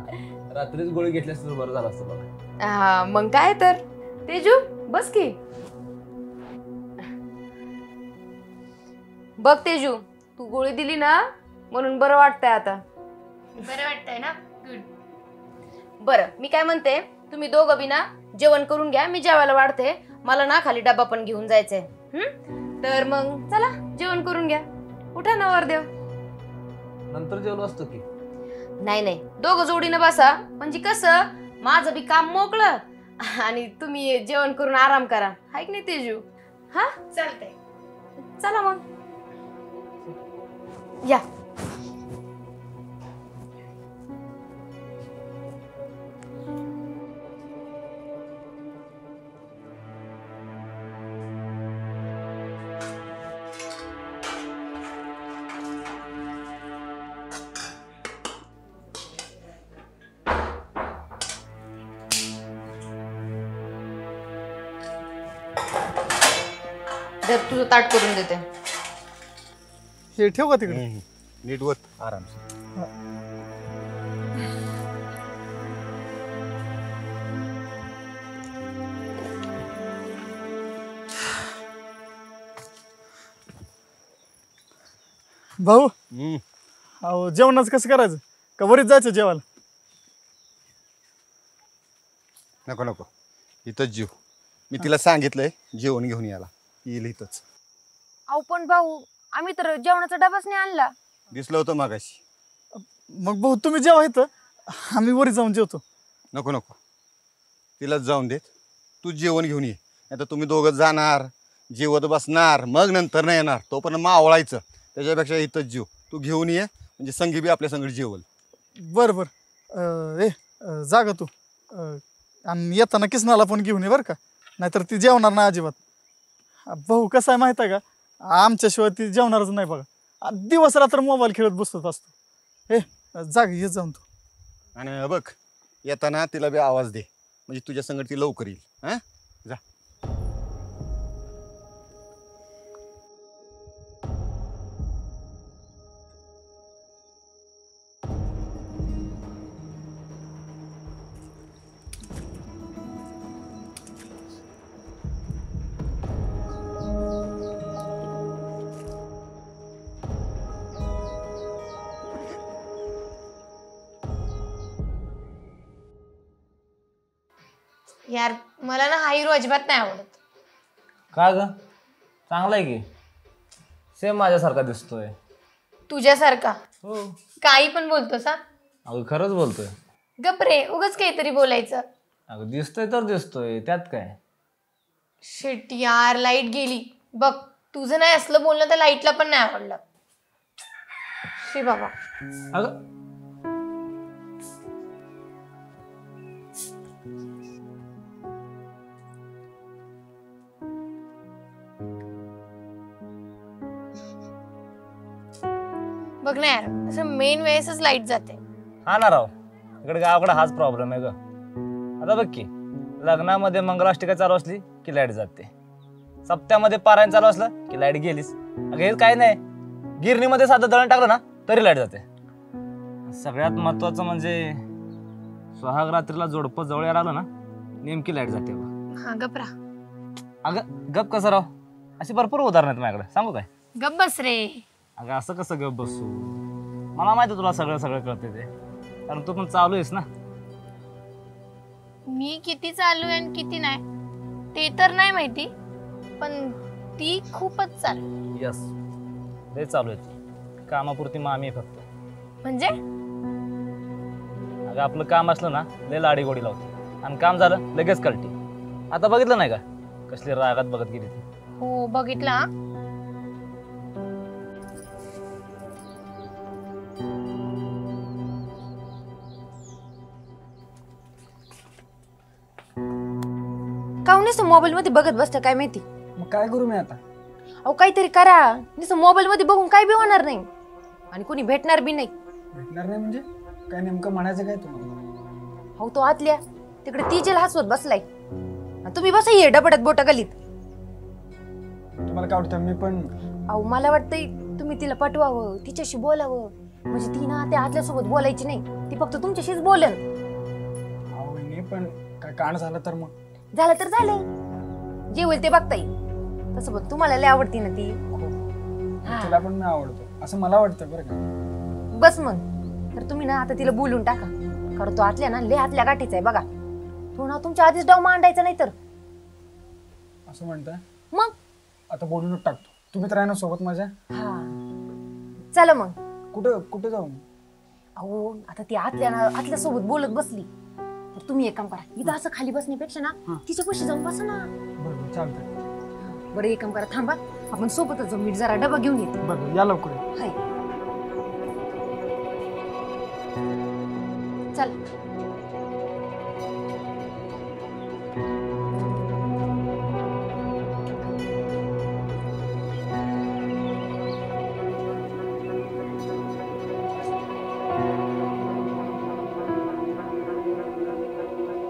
रात्रीच गोळी घेतली असती तर बरं झालं असतं बघा. हा मग काय तर. तेजू बस की. बघ तेजू, तू गोळी दिली ना म्हणून बरं वाटतंय आता. बरं वाटतंय ना? गुड. बरं मी काय म्हणते, तुम्ही दोघं बी ना जेवण करून घ्या, मी जेवायला वाढते. मला ना खाली डबा पण घेऊन जायचंय. तर मग चला जेवण करून घ्या. उठा ना वरदेव. नंतर जेवलो असतो की. नाही नाही, दोघं जोडीनं बसा, म्हणजे कसं माझं बी काम मोकळं आणि तुम्ही जेवण करून आराम करा. हाय की नाही तेजू? हा चालतंय. चला मग या. जर तुझं ताट करून देते. हे ठेव का तिकडे? नीट वत आराम. भाऊ, अहो जेवणाचं कसं करायचं? का वरीच जायचं जेवायला? नको नको, इथंच जेव. मी तिला सांगितलंय जेवण घेऊन यायला, येईल इथंच. अहो पण भाऊ, आम्ही तर जेवणाचा डबाच नाही आणला. दिसलं होतं मागाशी. मग भाऊ तुम्ही जेवा इथं, आम्ही वरी जाऊन जेवतो. नको नको, तिलाच जाऊन देत. तू जेवण घेऊन ये, नाही तर तुम्ही दोघं जाणार, जेवत बसणार, मग नंतर नाही येणार, तो पण मावळायचं. त्याच्यापेक्षा इथंच जेव. तू घेऊन ये, म्हणजे संगी बी आपल्या संगत जेवल. बरं जाग तू आणि येताना किसनाला पण घेऊन ये बरं का, नाहीतर ती जेवणार नाही अजिबात. भाऊ कसं आहे माहिती आहे का, आमच्याशिवाय ती जेवणारच नाही बघा. दिवस रात्र मोबाईल खेळत बसत असतो. जाग ये जाऊन तू. आणि बघ, येताना तिला बी आवाज दे, म्हणजे तुझ्या संगत ती लवकर येईल. हां, जा. यार मला ना हा हिरो अजिबात नाही आवडत. का ग? चांगला आहे की, सेम माझ्यासारखा दिसतोय. तुझ्यासारखा? हो. काही पण बोलतोस हा? अगं खरंच बोलतोय. गप रे, उगाच काहीतरी बोलायचं. अगं दिसतोय तर दिसतोय, त्यात काय. शिट यार, लाईट गेली बघ. तुझं नाही असलं बोलणं तर लाईटला पण नाही आवडलं. शी बाबा. अगं बघ ना यार, असं मेन वेळेसच लाईट जाते. हा ना राव, इकडे गावाकडे हाच प्रॉब्लेम आहे ग. आता बघ की, लग्नामध्ये मंगलाष्टिका चालू असली की लाईट जाते, सप्त्यामध्ये पारायण चालू असलं की लाईट गेलीच. अगं हे काय नाही, गिरणीमध्ये साधं दळण टाकलं ना तरी लाईट जाते. सगळ्यात महत्वाचं म्हणजे सुहाग रात्रीला जोडपं जवळ यायला आलं ना, नेमकी लाईट जाते. हा गप रा. अगं गप कसं राव, अशी भरपूर उदाहरण आहेत माझ्याकडे, सांगू काय? गप बस रे. अगं असं कसं गप बसू, मला माहिती तुला सगळं सगळं कळते ते, कारण तू पण चालू आहेस ना. मी किती चालू आहे आणि किती नाही ते तर नाही माहिती, पण ती खूपच चालू. यस, ते चालू आहे. कामापुरती मामी आहे फक्त. म्हणजे अगं आपलं काम असलं ना लय लाडी गोडी लावते, आणि काम झालं लगेच कळते. आता बघितलं नाही का कसली रागात बघत गेली ती. हो बघितला. काहून नुसतं मोबाईल मध्ये बघत बसतं काय माहिती. मग काय करू मी आता? अहो काहीतरी करा, नुसतं मोबाईल मध्ये बघून काय बी होणार नाही आणि कोणी भेटणार बी नाही. भेटणार नाही म्हणजे काय नेमकं म्हणायचं काय तुम्हाला? अहो तो आतल्या तिकडे तिजेला हसवत बसलाय आणि तुम्ही बसा ये डबडत बोट गलीत. तुम्हाला काय वाटतं मी पण? अहो मला वाटतंय तुम्ही तिला पटवावं, तिच्याशी बोलावं, म्हणजे ती ना त्या आतल्यासोबत बोलायची नाही, ती फक्त तुमच्याशीच बोलेल. अहो नाही, पण काय कांड झालं तर मग? झालं तर झालं, जे होईल ते बघता येईल. तसं बघ तुम्हाला लय आवडती ना ती. तिला पण मी आवडतो असं मला वाटतं बरं का. बस मग, तर तुम्ही ना आता तिला बोलून टाका, कारण तो आतल्या ना लय आतल्या गाठीचा आहे बघा. तो ना तुमच्या आधीच डाव मांडायचा नाही तर. असं म्हणताय? मग आता बोलूनच टाकतो. तुम्ही तर आहे ना सोबत माझ्या? हा चला मग. कुठं कुठं जाऊ? अहो आता ती आतल्या सोबत बोलत बसली तर तुम्ही एक काम करा, इथं असं खाली बसण्यापेक्षा ना तिच्या पैसे जाऊन बसा ना. बरोबर चालतंय. बरं एक काम करा, थांबा आपण सोबतच जाऊ, मीठ जरा डबा घेऊन येते. बरं या लवकर. हाय चल.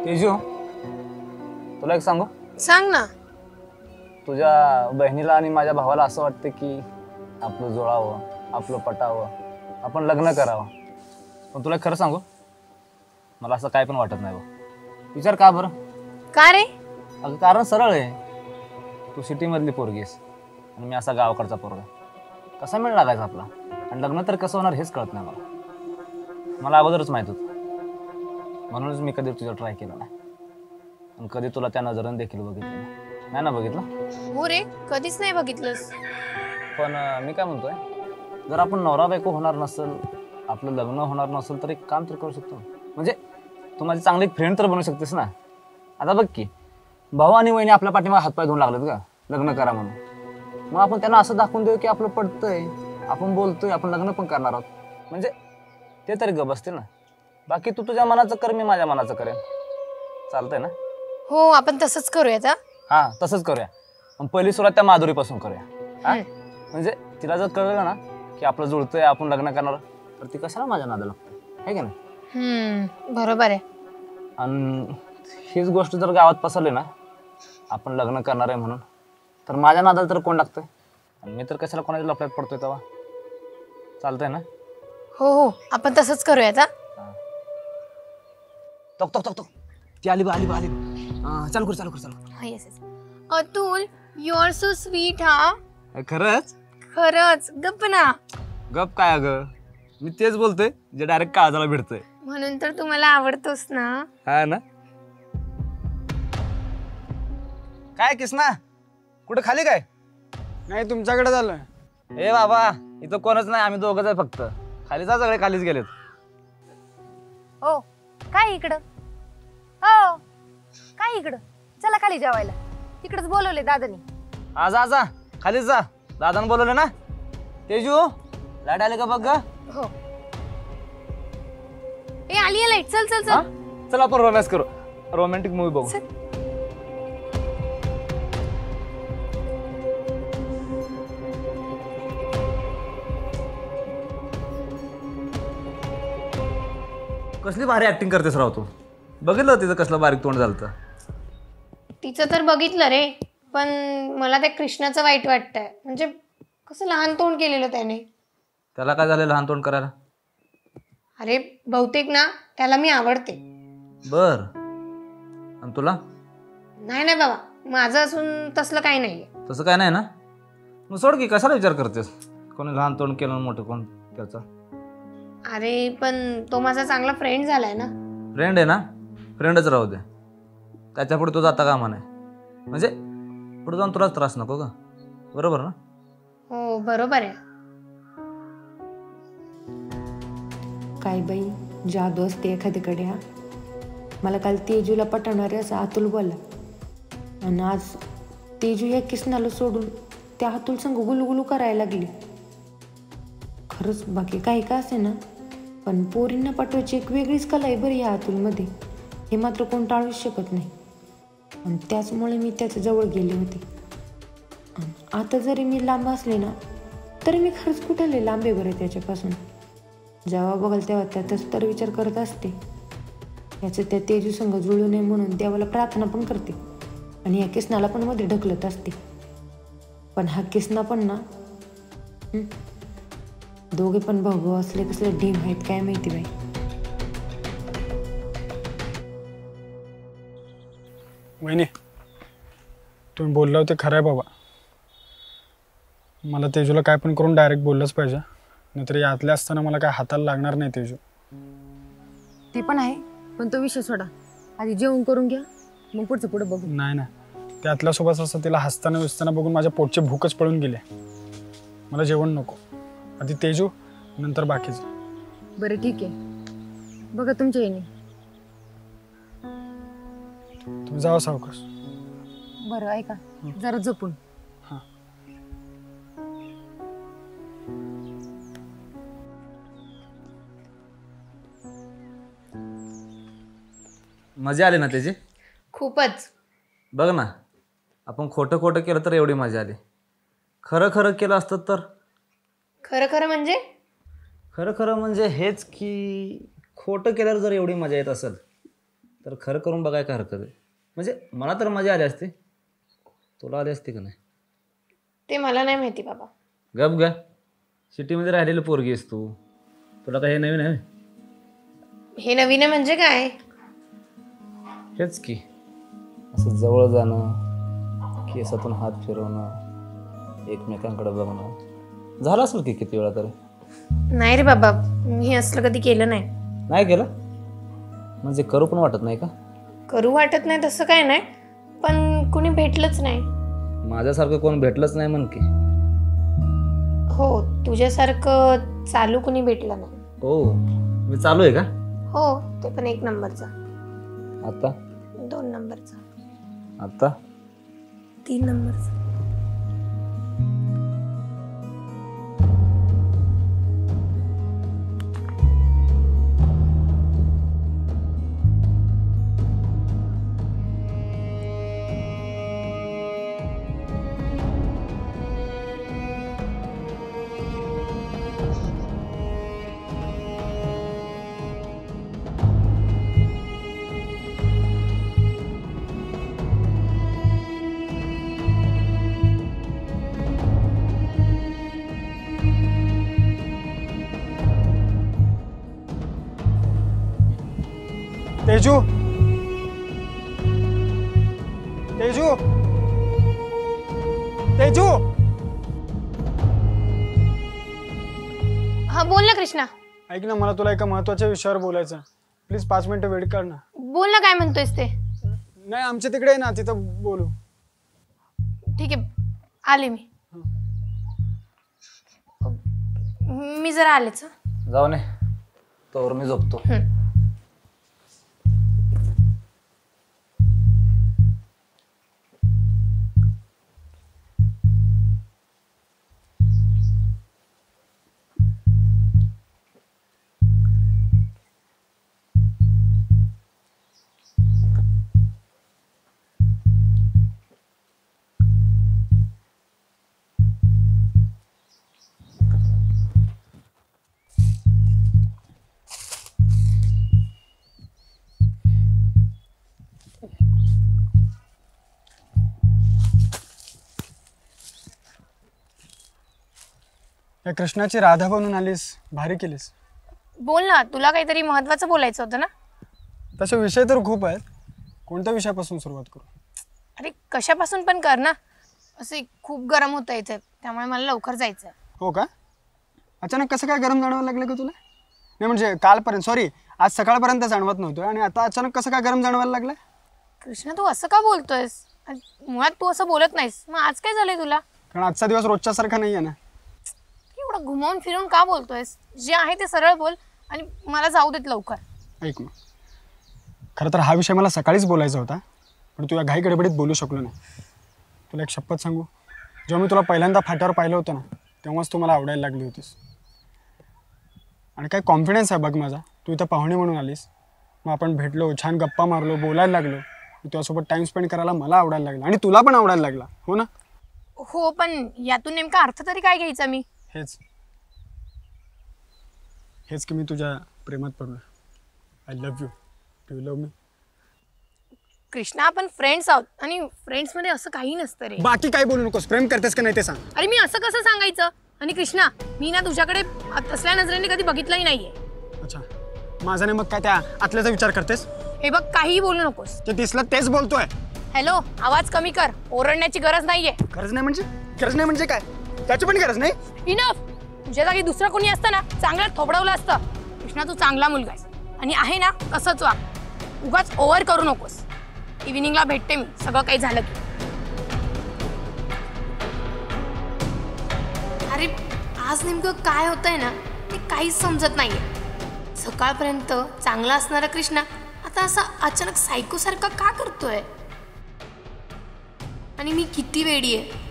तेजू, तुला एक सांगू? सांग ना. तुझ्या बहिणीला आणि माझ्या भावाला असं वाटतं की आपलं जुळावं, आपलं पटावं, आपण लग्न करावं. पण तुला खरं सांगू, मला असं काय पण वाटत नाही बघ. विचार का बरं? का रे? अगं कारण सरळ आहे. तू सिटीमधली पोरगी आहेस आणि मी असा गावाकडचा पोरगा. कसा मेळ लागायचा आपला, आणि लग्न तर कसं होणार हेच कळत नाही मला अगोदरच माहीत होतं. म्हणूनच मी कधी तुझं ट्राय केलं नाही, आणि कधी तुला त्या नजरेने देखील बघितलं नाही ना. बघितलं? हो रे, कधीच नाही बघितलंस. पण मी काय म्हणतोय, जर आपण नवरा बायको होणार नसेल, आपलं लग्न होणार नसेल तर एक काम तर करू शकतो. म्हणजे तू माझी चांगली फ्रेंड तर बनू शकतेस ना. आता बघ की भाऊ आणि वहिनी आपल्या पाठीमागे हातपाय धुवून लागलेत का लग्न करा म्हणून. मग आपण त्यांना असं दाखवून देऊ की आपलं पडतंय, आपण बोलतोय, आपण लग्न पण करणार आहोत. म्हणजे ते तरी गप असतील ना. बाकी तू तुझ्या मनाचं कर, मी माझ्या मनाचं करेन. चालतंय ना? हो आपण तसंच करूयात. हा तसंच करूया. पण पहिली सुरुवात त्या माधुरीपासून करूया. हा म्हणजे तिला जर कळलं ना की आपलं जुळतंय, आपण लग्न करणार, तर ती कशाला माझ्या नादाला लागते, आहे का नाही? बरोबर आहे. आणि हीच गोष्ट जर गावात पसरली ना आपण लग्न करणार आहे म्हणून, तर माझ्या नादाला तर कोण लागतंय? आणि मी तर कशाला कोणाच्या लफड्यात पडतोय तेव्हा. चालतंय ना? हो हो आपण तसंच करूयात. तक तक तक तक ती आली बा आली बा आली. चालू कर चालू कर चालू. Yes yes. Atul you are so sweet. हा खरंच? खरंच. गप्प ना. गप काय अगं, मी तेच बोलतोय जे डायरेक्ट काळजाला भिडतंय. म्हणून तर तुम्हाला आवडतोस ना. हा ना. काय किसना कुठं खाली काय? नाही तुमच्याकडे झालं. ए बाबा इथं कोणच नाही, आम्ही दोघंच आहे फक्त. खाली जा, सगळे खालीच गेलेत. हो काय इकडं? हो काय इकडं? चला खाली जेवायला. तिकडच बोलवले दादानी. जा जा खालीच जा. दादानं बोलवलं ना. तेजू लाईट आले का बघ ग. हो. ए आली लाईट. चल चल चल. चल आपण रोमॅन्स करू, रोमॅन्टिक मूवी बघू. कसली भारी ऍक्टिंग करतेस राव तू. बघितलं तिचं कसलं बारीक तोंड झालं. तिचं तर बघितलं रे, पण मला त्या कृष्णाचं वाईट वाटतंय. म्हणजे कसं लहान तोंड केलेलं त्याने. त्याला काय झालं लहान तोंड करायला? अरे बहुतेक ना त्याला मी आवडते. बर. आणि तुला? नाही नाही बाबा, माझं असून तसलं काही नाहीये. तसं काय नाही ना. मग सोड की, कशाला विचार करतेस कोणी लहान तोंड केलं मोठं कोण त्याचा. अरे पण तो माझा चांगला फ्रेंड झालाय ना. फ्रेंड आहे ना, फ्रेंडच राहू दे. त्याच्या पुढे तू जाता कामा नाही. म्हणजे पुढे जाऊन तुलाच त्रास नको का. बरोबर ना? हो बरोबर आहे. काय बाई जादू असते एखाद्याकडे. हा मला काल तेजूला पटवणारे असं अतुल बोला, आणि आज तेजू या किसनाला सोडून त्या अतुल संग गुलगुलू करायला लागली. खरंच बाकी काही का असे ना, पण पोरींना पाठवायची एक वेगळीच कला आहे बरं या अतुलमध्ये. हे मात्र कोण टाळूच शकत नाही. आणि त्याचमुळे मी त्याच्या जवळ गेले होते. आता जरी मी लांब असले ना, तरी मी खरंच कुठे लांब आहे बरं त्याच्यापासून. जेव्हा बघाल तेव्हा त्यातच तर विचार करत असते. याचं त्या तेजू संग जुळू नये म्हणून देवाला प्रार्थना पण करते, आणि या किसनाला पण मध्ये ढकलत असते. पण हा किसना पण ना, दोघे पण भाऊ असले कसले ढीम आहेत काय माहिती बाई. वहिनी तुम्ही बोलला होते खरं आहे बाबा. मला तेजूला काय पण करून डायरेक्ट बोललंच पाहिजे, नाहीतर यातल्या असताना मला काय हाताला लागणार नाही तेजू. ते पण आहे, पण तो विषय सोडा. आधी जेवण करून घ्या, मग पुढचं पुढे बघू. नाही ना, त्यातल्यासोबत असं तिला हसताना विसताना बघून माझ्या पोटचे भूकच पळून गेले. मला जेवण नको, आधी तेजू नंतर बाकीचं. बरं ठीक आहे, बघा तुमच्या येणे. तुम्ही जावा सावकाश. बरं ऐका, जरा जपून. मजा आली ना त्याची? खूपच. बघ ना, आपण खोटं खोटं केलं तर एवढी मजा आली. खरं खरं केलं असतं तर? खरं खरं म्हणजे? खरं खरं म्हणजे हेच की खोटं केल्यावर जर एवढी मजा येत असेल तर खरं करून बघाय काय हरकत आहे. म्हणजे मला तर मजा आली असती, तुला आली असती का नाही? ते मला नाही माहिती बाबा. गप ग, सिटीमध्ये राहिलेली पोरगी आहेस तू, तुला काय हे नवीन आहे? हे नवीन आहे म्हणजे काय? हेच की असं जवळ जाणं, केसातून हात फिरवणं, एकमेकांकडे बघणं, झालं असेल की किती वेळा तरी. नाही रे बाबा, मी असलं कधी केलं नाही. नाही केलं म्हणजे करू पण वाटत नाही का? करू वाटत नाही तसं काय नाही, पण कुणी भेटलंच नाही. माझ्यासारखं कोण भेटलंच नाही म्हण की. हो, तुझ्यासारखं चालू कुणी भेटलं नाही. हो, मी चालू आहे का? हो, ते पण एक नंबरचा. आता 2 नंबरचा, आता 3 नंबरचा. तेजू, तेजू, तेजू. हा बोल ना कृष्णा. ऐक ना, मला तुला एका महत्वाच्या विषयावर बोलायचं. प्लीज 5 मिनिटं वेट कर ना. बोल ना, काय म्हणतोयस ते. नाही, आमच्या तिकडे आहे ना, तिथं बोलू. ठीक आहे, आले मी. मी जरा आलेच. जाऊ नये तोवर मी झोपतो. या कृष्णाची राधा बनून आलीस, भारी केलीस. बोल ना, तुला काहीतरी महत्वाचं बोलायचं होतं ना. तसे विषय तर खूप आहेत. कोणत्या विषयापासून सुरुवात करू? अरे कशापासून पण कर ना. असे खूप गरम होतं इथे, त्यामुळे मला लवकर जायचं. हो का? अचानक कसं काय गरम जाणवायला लागलं का तुला? नाही म्हणजे कालपर्यंत, सॉरी आज सकाळपर्यंत जाणवत नव्हतं आणि आता अचानक कसं काय गरम जाणवायला लागलं? कृष्णा, तू असं का बोलतोयस? मुळात तू असं बोलत नाहीस. मग आज काय झालंय तुला? कारण आजचा दिवस रोजच्या सारखा नाही आहे ना. एवढं घुमावून फिरून का बोलतोयस? जे आहे ते सरळ बोल आणि मला जाऊ देत लवकर. ऐक मग, खरं तर हा विषय मला सकाळीच बोलायचा होता, पण तू या घाई गडबडीत बोलू शकलो नाही. तुला एक शपथ सांगू, जेव्हा मी तुला पहिल्यांदा फाट्यावर पाहिलं होतं ना, तेव्हाच तू मला आवडायला लागली होतीस. आणि काय कॉन्फिडन्स आहे बघ माझा. तू इथं पाहुणे म्हणून आलीस, मग आपण भेटलो, छान गप्पा मारलो, बोलायला लागलो. तुझ्यासोबत टाइम स्पेंड करायला मला आवडायला लागला आणि तुला पण आवडायला लागला, हो ना? हो, पण यातून नेमका अर्थ तरी काय घ्यायचा मी? हेच की मी तुझ्या प्रेमात पडलो. I love you. Do you love me? Krishna, आपण फ्रेंड्स आहोत आणि फ्रेंड्स मध्ये असं काही नसतं रे. बाकी काही बोलू नकोस. प्रेम करतेस का नाही ते सांग. अरे मी असं कसं सांगायचं? आणि कृष्णा, मी ना तुझ्याकडे तसल्या नजरेने कधी बघितलंही नाहीये. अच्छा, माझा नाही मग काय त्या आतल्याचा विचार करतेस? हे बघ, काहीही बोलू नकोस. ते दिसलं तेच बोलतोय. हॅलो, आवाज कमी कर. ओरडण्याची गरज नाहीये. गरज नाही म्हणजे काय? त्याची पण गरज नाही. इनफ. तुझ्या जागी दुसरं कोणी असतं ना, चांगलं थोबडवलं असतं. कृष्णा, तू चांगला मुलगा आहेस आणि आहे ना तसंच वाग. उगाच ओव्हर करू नकोस. इव्हिनिंगला भेटते मी, सगळं काही झालं की. अरे आज नेमकं काय होतंय ना ते काहीच समजत नाहीये. सकाळपर्यंत चांगला असणारा कृष्णा आता असा अचानक सायकोसारखा का करतोय? आणि मी किती वेडी आहे.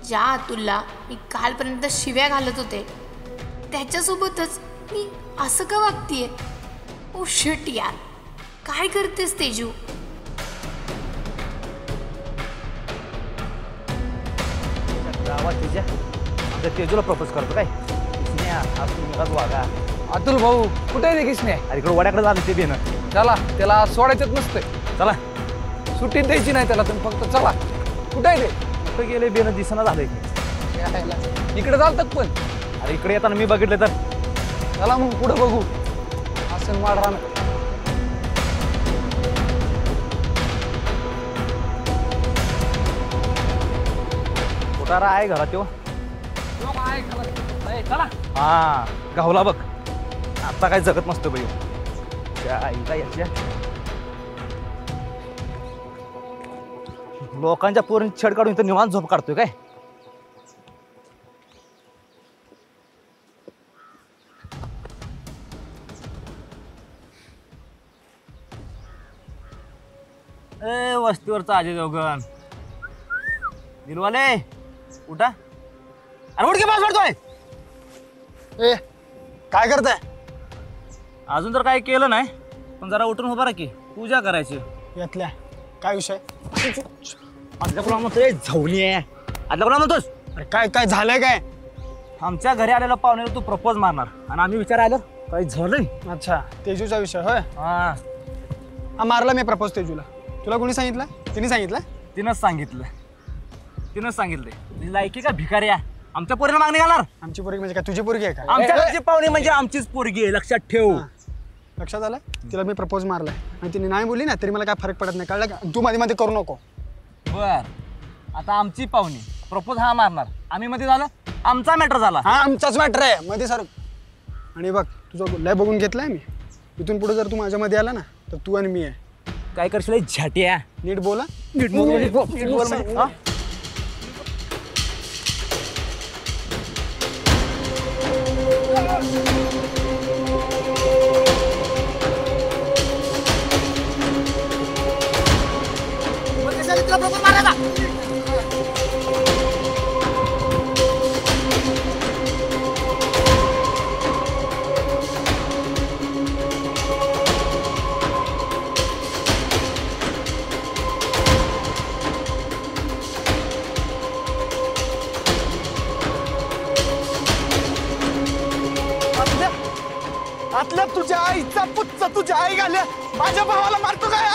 ज्या अतुलला मी कालपर्यंत शिव्या घालत होते त्याच्यासोबतच मी असं का वागतीये? ओ शिट यार, काय करतेस तेजू? तेजूला प्रपोज करतो काय? वागा. अतुल भाऊ, कुठे आहे किसने? अरे इकडे वड्याकडे झालं ते बेन. चला, त्याला सोडायचंच नसतंय. चला, सुट्टी द्यायची नाही त्याला, तुम्ही फक्त चला. कुठे आहे ते? कुठं गेले बेन? दिसना झालंय. इकडे चालतात पण. अरे इकडे येताना मी बघितलं तर. चला मग पुढे बघू. असं माड राहणार. कुठारा आहे घरात तो? हा, गावला बघ. आता काय जगत नसतो बाई. लोकांच्या पोरून छेड काढून इथं निवांत झोप काढतोय काय? ए वस्तीवरचा अजय देवगण दिलवाले उठा अरे उठ के पास पडतोय ए काय करताय अजून तर काही केलं नाही पण जरा उठून उभा राहा की पूजा करायची यातल्या काय विषय आदल्या कोणा म्हणतोय झवली आहे आदल्या कोणा म्हणतोस अरे काय काय झालंय काय आमच्या घरी आलेला पाहुण्याला तू प्रपोज मारणार आणि आम्ही विचारायला काही झालंय अच्छा तेजूचा विषय होय हा हा मारला मी प्रपोज तेजूला तुला कोणी सांगितलं तिने सांगितलं तिनंच सांगितलं तिनंच सांगितलंय तुझी लायकी का भिकारी आहे आमच्या पोरीला मागणी घालणार आमची पोरगी म्हणजे काय तुझी पोरगी आहे का आमच्या घरची पाहुणे म्हणजे आमचीच पोरगी आहे लक्षात ठेव लक्षात आलं तिला मी प्रपोज मारलाय आणि तिने नाही बोलली ना तरी मला काय फरक पडत नाही कळलं का तू मध्ये मध्ये करू नको बर आता आमची पाहुणी प्रपोज हा मारणार आम्ही मध्ये झालं आमचा मॅटर झाला हा आमचाच मॅटर आहे मध्ये सर आणि बघ तुझं लय बघून घेतलाय मी इथून पुढे जर तू माझ्यामध्ये आला ना तर तू आणि मी आहे काय करशील झाट्या नीट बोला नीट बोल म्हणजे हा? आतल्या तुझ्या आईचा पुच्चा तुझ्या आई घाल्या माझ्या भावाला मारतो काय